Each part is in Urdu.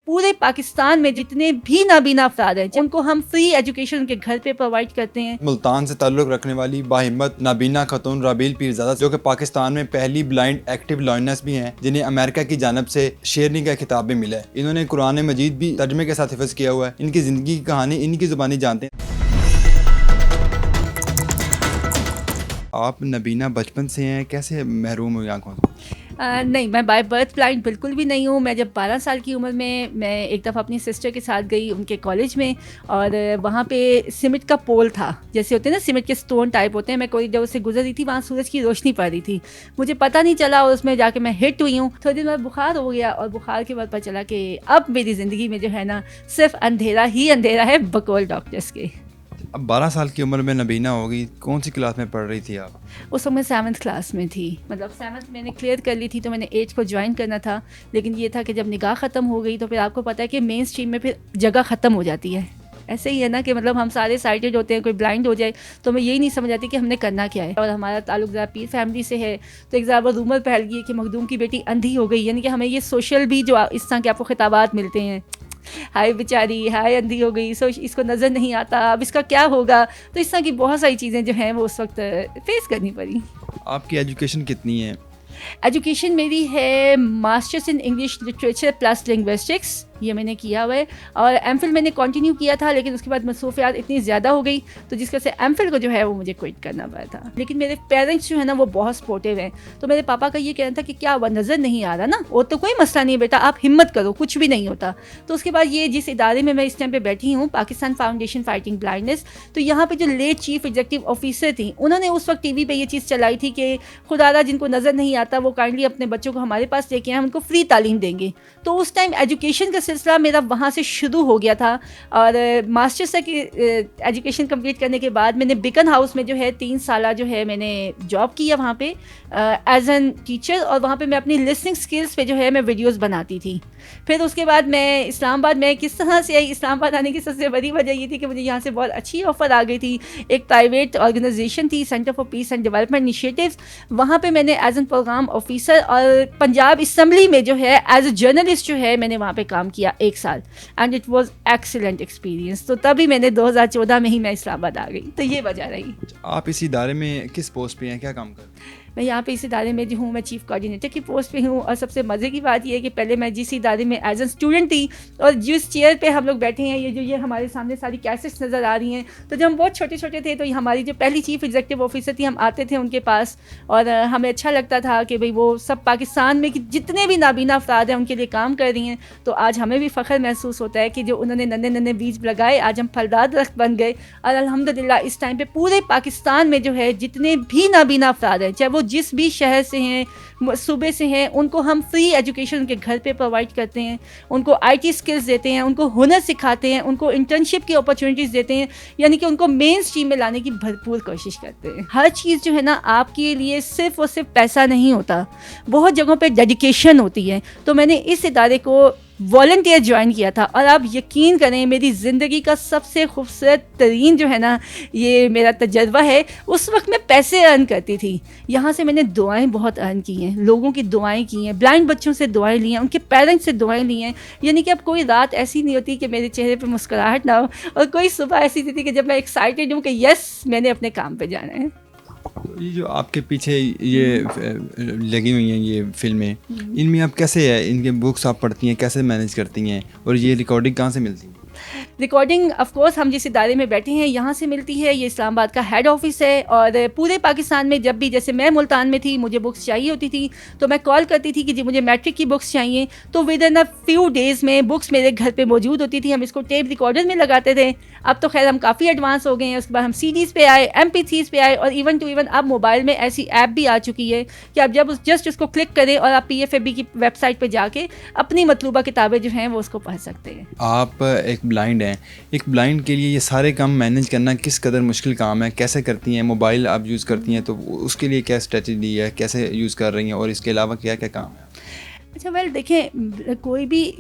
پورے پاکستان میں جتنے بھی نابینا افراد ہیں ان کو ہم فری ایجوکیشن ان کے گھر پہ پرووائڈ کرتے ہیں. ملتان سے تعلق رکھنے والی باہمت نابینا خاتون رابیل پیرزادہ جو کہ پاکستان میں پہلی بلائنڈ ایکٹیو لائنرز بھی ہیں جنہیں امریکہ کی جانب سے شیرنی کا خطاب بھی ملا ہے. انہوں نے قرآن مجید بھی ترجمے کے ساتھ حفظ کیا ہوا ہے. ان کی زندگی کی کہانی ان کی زبانی جانتے ہیں. آپ نبینا بچپن سے ہیں, کیسے محروم ہوئی آنکھوں سے؟ نہیں, میں بائی برتھ بلائنڈ بالکل بھی نہیں ہوں. میں جب 12 سال کی عمر میں ایک دفعہ اپنی سسٹر کے ساتھ گئی ان کے کالج میں, اور وہاں پہ سیمنٹ کا پول تھا, جیسے ہوتے ہیں نا سیمنٹ کے سٹون ٹائپ ہوتے ہیں. میں کوئی جب اس سے گزر رہی تھی وہاں سورج کی روشنی پڑ رہی تھی, مجھے پتہ نہیں چلا اور اس میں جا کے میں ہٹ ہوئی ہوں. تھوڑی دیر بعد بخار ہو گیا اور بخار کے بعد پتہ چلا کہ اب میری زندگی میں جو ہے نا صرف اندھیرا ہی اندھیرا ہے بقول ڈاکٹرس کے. اب 12 سال کی عمر میں نبینا ہوگی, کون سی کلاس میں پڑھ رہی تھی آپ؟ اس وقت میں 7th کلاس میں تھی. مطلب 7th میں نے کلیئر کر لی تھی تو میں نے 8 کو جوائن کرنا تھا. لیکن یہ تھا کہ جب نگاہ ختم ہو گئی تو پھر آپ کو پتہ ہے کہ مین اسٹریم میں پھر جگہ ختم ہو جاتی ہے. ایسے ہی ہے نا کہ مطلب ہم سارے سائٹڈ ہوتے ہیں, کوئی بلائنڈ ہو جائے تو میں یہی نہیں سمجھ آتی کہ ہم نے کرنا کیا ہے. اور ہمارا تعلق ذرا پیر فیملی سے ہے تو ایک ذرا رومر پھیل گئی کہ مخدوم کی بیٹی اندھی ہو گئی. یعنی کہ ہمیں یہ سوشل بھی جو اس طرح کے آپ کو خطابات ملتے ہیں, ہائے بیچاری, ہائے اندھی ہو گئی, اس کو نظر نہیں آتا, اب اس کا کیا ہوگا. تو اس طرح کی بہت ساری چیزیں جو ہیں وہ اس وقت فیس کرنی پڑی. آپ کی ایجوکیشن کتنی ہے؟ ایجوکیشن میری ہے masters in English literature plus linguistics, یہ میں نے کیا ہوا ہے. اور ایم فل میں نے کنٹینیو کیا تھا لیکن اس کے بعد مصروفیات اتنی زیادہ ہو گئی تو جس وجہ سے ایم فل کو جو ہے وہ مجھے کوئٹ کرنا پڑا تھا. لیکن میرے پیرنٹس جو ہے نا وہ بہت سپورٹیو ہیں. تو میرے پاپا کا یہ کہنا تھا کہ کیا وہ نظر نہیں آ رہا نا, وہ تو کوئی مسئلہ نہیں بیٹا, آپ ہمت کرو, کچھ بھی نہیں ہوتا. تو اس کے بعد یہ جس ادارے میں اس ٹائم پہ بیٹھی ہوں, پاکستان فاؤنڈیشن فائٹنگ بلائنڈنس, تو یہاں پہ جو لیٹ چیف ایگزیکٹو آفیسر تھیں انہوں نے اس وقت ٹی وی پہ یہ چیز چلائی تھی کہ خدا را جن کو نظر نہیں آتا وہ کائنڈلی اپنے بچوں کو ہمارے پاس لے کے آئیں, ہم ان کو فری تعلیم دیں گے. تو اس ٹائم ایجوکیشن کا سلسلہ میرا وہاں سے شروع ہو گیا تھا. اور ماسٹرس تک ایجوکیشن کمپلیٹ کرنے کے بعد میں نے بیکن ہاؤس میں جو ہے 3 سالہ جو ہے میں نے جاب کیا وہاں پہ ایز این ٹیچر, اور وہاں پہ میں اپنی لسننگ اسکلس پہ جو ہے میں ویڈیوز بناتی تھی. پھر اس کے بعد میں اسلام آباد میں کس طرح سے آئی, اسلام آباد آنے کی سب سے بڑی وجہ یہ تھی کہ مجھے یہاں سے بہت اچھی آفر آ گئی تھی. ایک پرائیویٹ آرگنائزیشن تھی centre for piece and development initiatives, وہاں پہ میں نے ایز این پروگرام آفیسر, اور پنجاب اسمبلی میں جو ہے ایز اے جرنلسٹ جو ہے میں نے وہاں پہ کام کیا 1 سال, and it was excellent experience. تو تبھی میں نے 2014 میں ہی میں اسلام آباد آ گئی. تو یہ وجہ رہی. آپ اس ادارے میں کس پوسٹ پہ ہیں, کیا کام کرتے ہیں؟ میں یہاں پہ اس ادارے میں جو ہوں میں چیف کوآرڈینیٹر کی پوسٹ پہ ہوں. اور سب سے مزے کی بات یہ ہے کہ پہلے میں جس ادارے میں ایز اے اسٹوڈنٹ تھی اور جس چیئر پہ ہم لوگ بیٹھے ہیں, یہ ہمارے سامنے ساری کیسٹس نظر آ رہی ہیں, تو جب ہم بہت چھوٹے چھوٹے تھے تو یہ ہماری جو پہلی چیف ایگزیکٹو آفیسر تھی, ہم آتے تھے ان کے پاس اور ہمیں اچھا لگتا تھا کہ بھئی وہ سب پاکستان میں جتنے بھی نابینا افراد ہیں ان کے لیے کام کر رہی ہیں. تو آج ہمیں بھی فخر محسوس ہوتا ہے کہ جو انہوں نے ننے بیج لگائے آج ہم پھلدار درخت بن گئے. اور الحمدللہ اس ٹائم پہ پورے پاکستان میں جو ہے جتنے بھی نابینا افراد ہیں, چاہے وہ جس بھی شہر سے ہیں, صوبے سے ہیں, ان کو ہم فری ایجوکیشن ان کے گھر پہ پرووائڈ کرتے ہیں. ان کو آئی ٹی اسکلز دیتے ہیں, ان کو ہنر سکھاتے ہیں, ان کو انٹرنشپ کی اپرچونیٹیز دیتے ہیں. یعنی کہ ان کو مین اسٹریم میں لانے کی بھرپور کوشش کرتے ہیں. ہر چیز جو ہے نا آپ کے لیے صرف اور صرف پیسہ نہیں ہوتا, بہت جگہوں پہ ڈیڈیکیشن ہوتی ہے. تو میں نے اس ادارے کو والنٹیئر جوائن کیا تھا, اور آپ یقین کریں میری زندگی کا سب سے خوبصورت ترین جو ہے نا یہ میرا تجربہ ہے. اس وقت میں پیسے ارن کرتی تھی, یہاں سے میں نے دعائیں بہت ارن کی ہیں, لوگوں کی دعائیں کی ہیں, بلائنڈ بچوں سے دعائیں لی ہیں, ان کے پیرنٹس سے دعائیں لی ہیں. یعنی کہ اب کوئی رات ایسی نہیں ہوتی کہ میرے چہرے پہ مسکراہٹ نہ ہو, اور کوئی صبح ایسی نہیں تھی کہ جب میں ایکسائٹیڈ ہوں کہ یس میں نے اپنے کام پہ جانا ہے. یہ جو آپ کے پیچھے یہ لگی ہوئی ہیں یہ فلمیں, ان میں آپ کیسے ہے, ان کے بکس آپ پڑھتی ہیں, کیسے مینیج کرتی ہیں, اور یہ ریکارڈنگ کہاں سے ملتی ہے؟ ریکارڈنگ آف کورس ہم جس ادارے میں بیٹھے ہیں یہاں سے ملتی ہے. یہ اسلام آباد کا ہیڈ آفس ہے, اور پورے پاکستان میں جب بھی, جیسے میں ملتان میں تھی, مجھے بکس چاہیے ہوتی تھی تو میں کال کرتی تھی کہ جی مجھے میٹرک کی بکس چاہیے, تو with in a few days میں بکس میرے گھر پہ موجود ہوتی تھی. ہم اس کو ٹیپ ریکارڈر میں لگاتے تھے. اب تو خیر ہم کافی ایڈوانس ہو گئے ہیں. اس کے بعد ہم سی ڈیز پہ آئے, MP3s پہ آئے, اور ایون ٹو ایون اب موبائل میں ایسی ایپ بھی آ چکی ہے کہ آپ جب جسٹ اس کو کلک کریں اور آپ PFAB کی ویب سائٹ پہ جا کے اپنی مطلوبہ کتابیں جو ہیں وہ اس کو پڑھ سکتے ہیں. آپ ایک بلائنڈ ہیں, ایک بلائنڈ کے لیے یہ سارے کام مینیج کرنا کس قدر مشکل کام ہے, کیسے کرتی ہیں؟ موبائل آپ یوز کرتی ہیں تو اس کے لیے کیا اسٹریٹجی ہے, کیسے یوز کر رہی ہیں, اور اس کے علاوہ کیا کیا کام ہے؟ اچھا ویل دیکھیں، کوئی بھی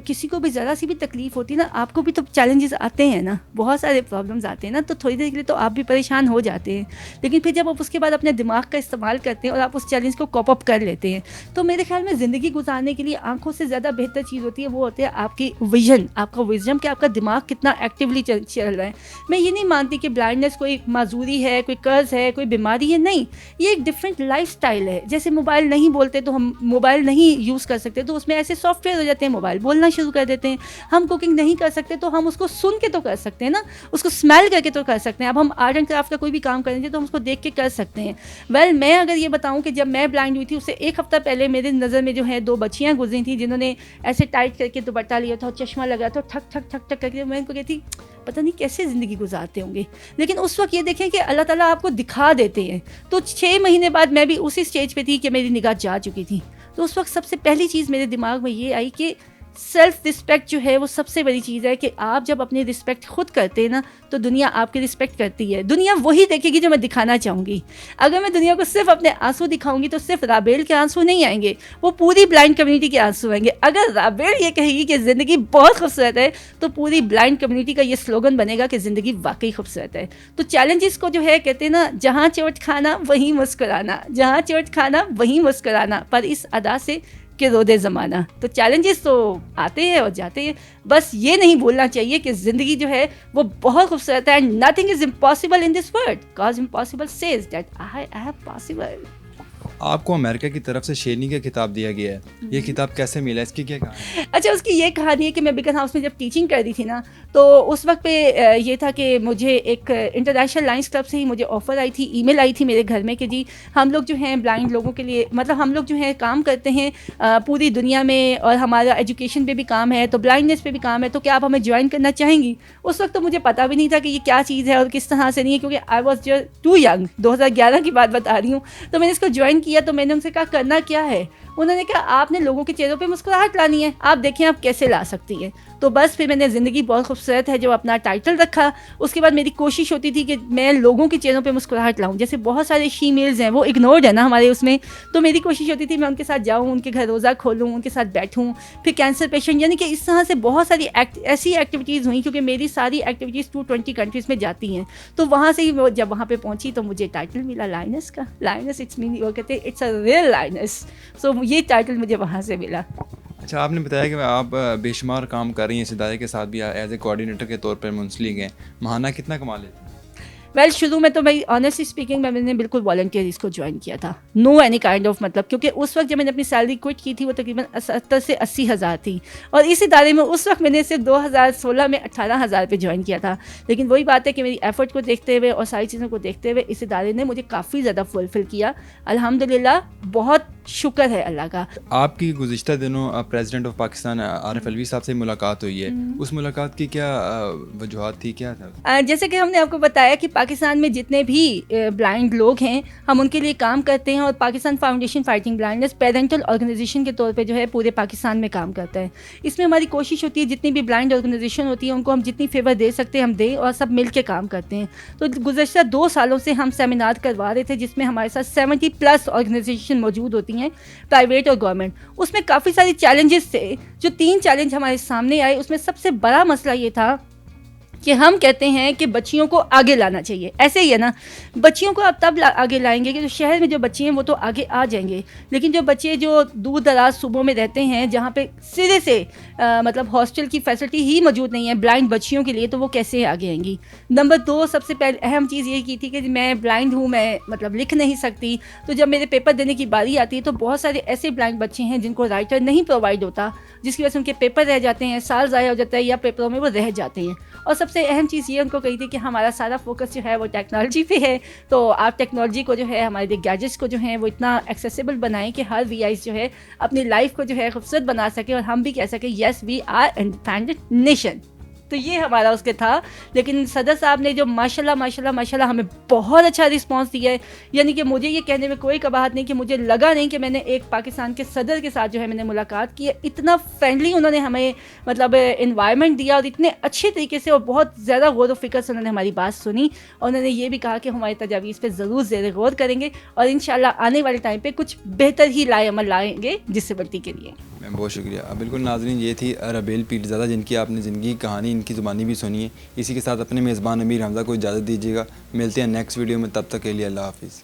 کسی کو بھی ذرا سی بھی تکلیف ہوتی ہے نا، آپ کو بھی تو چیلنجز آتے ہیں نا، بہت سارے پرابلمز آتے ہیں نا، تو تھوڑی دیر کے لیے تو آپ بھی پریشان ہو جاتے ہیں، لیکن پھر جب آپ اس کے بعد اپنے دماغ کا استعمال کرتے ہیں اور آپ اس چیلنج کو کوپ اپ کر لیتے ہیں، تو میرے خیال میں زندگی گزارنے کے لیے آنکھوں سے زیادہ بہتر چیز ہوتی ہے، وہ ہوتی ہے آپ کی ویژن، آپ کا وزڈم، کہ آپ کا دماغ کتنا ایکٹیولی چل رہا ہے. میں یہ نہیں مانتی کہ بلائنڈنس کوئی معذوری ہے، کوئی قرض ہے، کوئی بیماری ہے، نہیں، یہ ایک ڈفرینٹ لائف اسٹائل ہے. جیسے موبائل نہیں بولتے تو ہم موبائل نہیں یوز کر سکتے، تو اس میں ایسے سافٹ ویئر ہو جاتے ہیں، موبائل بولنا شروع کر دیتے ہیں. ہم کوکنگ نہیں کر سکتے تو ہم اس کو سن کے تو کر سکتے ہیں نا، اس کو اسمیل کر کے تو کر سکتے ہیں. اب ہم آرٹ اینڈ کرافٹ کا کوئی بھی کام کریں گے تو ہم اس کو دیکھ کے کر سکتے ہیں. ویل میں اگر یہ بتاؤں کہ جب میں بلائنڈ ہوئی تھی اس سے ایک ہفتہ پہلے میرے نظر میں جو ہے 2 بچیاں گزری تھیں جنہوں نے ایسے ٹائٹ کر کے دوپٹہ لیا تھا اور چشمہ لگا تھا، ٹھک ٹھک ٹھک ٹھک کر کے. میں ان کو کہتی پتہ نہیں کیسے زندگی گزارتے ہوں گے، لیکن اس وقت یہ دیکھیں کہ اللہ تعالیٰ آپ کو دکھا دیتے ہیں. تو 6 مہینے بعد میں بھی اسی اسٹیج پہ تھی کہ میری نگاہ جا چکی تھی. تو اس وقت سب سے پہلی چیز میرے دماغ میں یہ آئی کہ سیلف رسپیکٹ جو ہے وہ سب سے بڑی چیز ہے، کہ آپ جب اپنی رسپیکٹ خود کرتے ہیں نا تو دنیا آپ کی رسپیکٹ کرتی ہے. دنیا وہی دیکھے گی جو میں دکھانا چاہوں گی. اگر میں دنیا کو صرف اپنے آنسو دکھاؤں گی تو صرف رابیل کے آنسو نہیں آئیں گے، وہ پوری بلائنڈ کمیونٹی کے آنسو آئیں گے. اگر رابیل یہ کہے گی کہ زندگی بہت خوبصورت ہے تو پوری بلائنڈ کمیونٹی کا یہ سلوگن بنے گا کہ زندگی واقعی خوبصورت ہے. تو چیلنجز کو جو ہے کہتے ہیں نا، جہاں چوٹ کھانا وہیں مسکرانا، جہاں چوٹ کھانا وہیں مسکرانا، پر اس ادا سے کہ رودے زمانہ. تو چیلنجز تو آتے ہیں اور جاتے ہیں، بس یہ نہیں بھولنا چاہیے کہ زندگی جو ہے وہ بہت خوبصورت ہے. And nothing is impossible in this world, cause impossible says that I have possible. آپ کو امریکہ کی طرف سے شیرنی کا خطاب دیا گیا ہے، یہ خطاب کیسے ملا، اس کی کیا کہانی ہے؟ اچھا، اس کی یہ کہانی ہے کہ میں بیکن ہاؤس میں جب ٹیچنگ کر رہی تھی نا، تو اس وقت پہ یہ تھا کہ مجھے ایک انٹرنیشنل لائنس کلب سے ہی مجھے آفر آئی تھی، ای میل آئی تھی میرے گھر میں کہ جی ہم لوگ جو ہیں بلائنڈ لوگوں کے لیے، مطلب ہم لوگ جو ہیں کام کرتے ہیں پوری دنیا میں، اور ہمارا ایجوکیشن پہ بھی کام ہے، تو بلائنڈنس پہ بھی کام ہے، تو کیا آپ ہمیں جوائن کرنا چاہیں گی؟ اس وقت تو مجھے پتا بھی نہیں تھا کہ یہ کیا چیز ہے اور کس طرح سے نہیں ہے، کیونکہ I was just too young, 2011 کی بات بتا رہی ہوں. تو میں نے اس کو جوائن کیا، تو میں نے ان سے کہا کرنا کیا ہے؟ انہوں نے کہا آپ نے لوگوں کے چہروں پہ مسکراہٹ لانی ہے، آپ دیکھیں آپ کیسے لا سکتی ہیں. تو بس پھر میں نے زندگی بہت خوبصورت ہے جو اپنا ٹائٹل رکھا. اس کے بعد میری کوشش ہوتی تھی کہ میں لوگوں کے چہروں پہ مسکراہٹ لاؤں. جیسے بہت سارے فیمیلز ہیں وہ اگنورڈ ہے نا ہمارے اس میں، تو میری کوشش ہوتی تھی میں ان کے ساتھ جاؤں، ان کے گھر روزہ کھولوں، ان کے ساتھ بیٹھوں. پھر کینسر پیشنٹ، یعنی کہ اس طرح سے بہت ساری ایسی ایکٹیویٹیز ہوئیں، کیونکہ میری ساری ایکٹیویٹیز 220 کنٹریز میں جاتی ہیں. تو وہاں سے ہی جب وہاں پہ پہنچی تو مجھے ٹائٹل ملا لائنس کا. لائنس اٹس مین، وہ کہتے ہیں اٹس اے ریئل لائنس. سو یہ ٹائٹل مجھے وہاں سے ملا. اچھا، آپ نے بتایا کہ آپ بے شمار کام کر رہی ہیں، اس ادارے کے ساتھ بھی ایز اے کوآرڈینیٹر کے طور پر منسلک ہیں. ماہانہ کتنا کما لیتی ہیں؟ ویل شروع میں تو میں آنیسٹلی اسپیکنگ میں نے بالکل والنٹیئر اس کو جوائن کیا تھا، نو اینی کائنڈ آف مطلب، کیونکہ اس وقت جب میں نے اپنی سیلری کوئٹ کی تھی وہ تقریباً 70 سے 80 ہزار تھی، اور اس ادارے میں اس وقت میں نے صرف 2016 میں 18 ہزار پہ جوائن کیا تھا. لیکن وہی بات ہے کہ میری ایفرٹ کو دیکھتے ہوئے اور ساری چیزوں کو دیکھتے ہوئے اس ادارے نے مجھے کافی زیادہ فلفل کیا. الحمدللہ، بہت شکر ہے اللہ کا. آپ کی گزشتہ دنوں پریزیڈنٹ آف پاکستان عارف الوی صاحب سے ملاقات ہوئی ہے، اس ملاقات کی کیا وجوہات تھی، کیا تھا؟ جیسے کہ ہم نے آپ کو بتایا کہ پاکستان میں جتنے بھی بلائنڈ لوگ ہیں ہم ان کے لیے کام کرتے ہیں، اور Pakistan foundation fighting blindness parental organization کے طور پہ جو ہے پورے پاکستان میں کام کرتا ہے. اس میں ہماری کوشش ہوتی ہے جتنی بھی بلائنڈ آرگنائزیشن ہوتی ہے ان کو ہم جتنی فیور دے سکتے ہیں ہم دیں، اور سب مل کے کام کرتے ہیں. تو گزشتہ 2 سالوں سے ہم سیمینار کروا رہے تھے جس میں ہمارے ساتھ 70+ آرگنائزیشن موجود ہوتی ہیں، پرائیویٹ اور گورنمنٹ. اس میں کافی سارے چیلنجز تھے. جو 3 چیلنج ہمارے سامنے آئے اس میں سب سے بڑا مسئلہ یہ تھا کہ ہم کہتے ہیں کہ بچیوں کو آگے لانا چاہیے. ایسے ہی ہے نا، بچیوں کو آپ تب آگے لائیں گے کہ جو شہر میں جو بچے ہیں وہ تو آگے آ جائیں گے، لیکن جو بچے جو دور دراز صوبوں میں رہتے ہیں جہاں پہ سرے سے مطلب ہاسٹل کی فیسلٹی ہی موجود نہیں ہے بلائنڈ بچیوں کے لیے، تو وہ کیسے آگے آئیں گی. نمبر 2 سب سے پہلے اہم چیز یہ کی تھی کہ میں بلائنڈ ہوں، میں مطلب لکھ نہیں سکتی. تو جب میرے پیپر دینے کی باری آتی ہے تو بہت سارے ایسے بلائنڈ بچے ہیں جن کو رائٹر نہیں پرووائڈ ہوتا، جس کی وجہ سے ان کے پیپر رہ جاتے ہیں، سال ضائع ہو جاتا ہے یا پیپروں میں وہ رہ جاتے ہیں. اور سب سے اہم چیز یہ ان کو کہی تھی کہ ہمارا سارا فوکس جو ہے وہ ٹیکنالوجی پہ ہے، تو آپ ٹیکنالوجی کو جو ہے ہمارے لیے گیجٹس کو جو ہیں وہ اتنا ایکسیسیبل بنائیں کہ ہر وی آئی جو ہے اپنی لائف کو جو ہے خوبصورت بنا سکے، اور ہم بھی کہہ سکیں یس وی آر انڈیپینڈنٹ نیشن. تو یہ ہمارا اس کے تھا. لیکن صدر صاحب نے جو ماشاءاللہ ہمیں بہت اچھا رسپانس دیا ہے. یعنی کہ مجھے یہ کہنے میں کوئی قباحت نہیں کہ مجھے لگا نہیں کہ میں نے ایک پاکستان کے صدر کے ساتھ جو ہے میں نے ملاقات کی ہے. اتنا فرینڈلی انہوں نے ہمیں مطلب انوائرمنٹ دیا اور اتنے اچھے طریقے سے اور بہت زیادہ غور و فکر سے انہوں نے ہماری بات سنی. اور انہوں نے یہ بھی کہا کہ ہماری تجاویز پہ ضرور زیر غور کریں گے اور انشاءاللہ آنے والے ٹائم پہ کچھ بہتر ہی لائے عمل لائیں گے ڈسیبلٹی کے لیے. میم بہت شکریہ. بالکل ناظرین, یہ تھی ربیل پیرزادہ جن کی آپ نے زندگی کی کہانی ان کی زبانی بھی سنی ہے. اسی کے ساتھ اپنے میزبان امیر حمزہ کو اجازت دیجیے گا. ملتے ہیں نیکسٹ ویڈیو میں, تب تک کے لیے اللہ حافظ.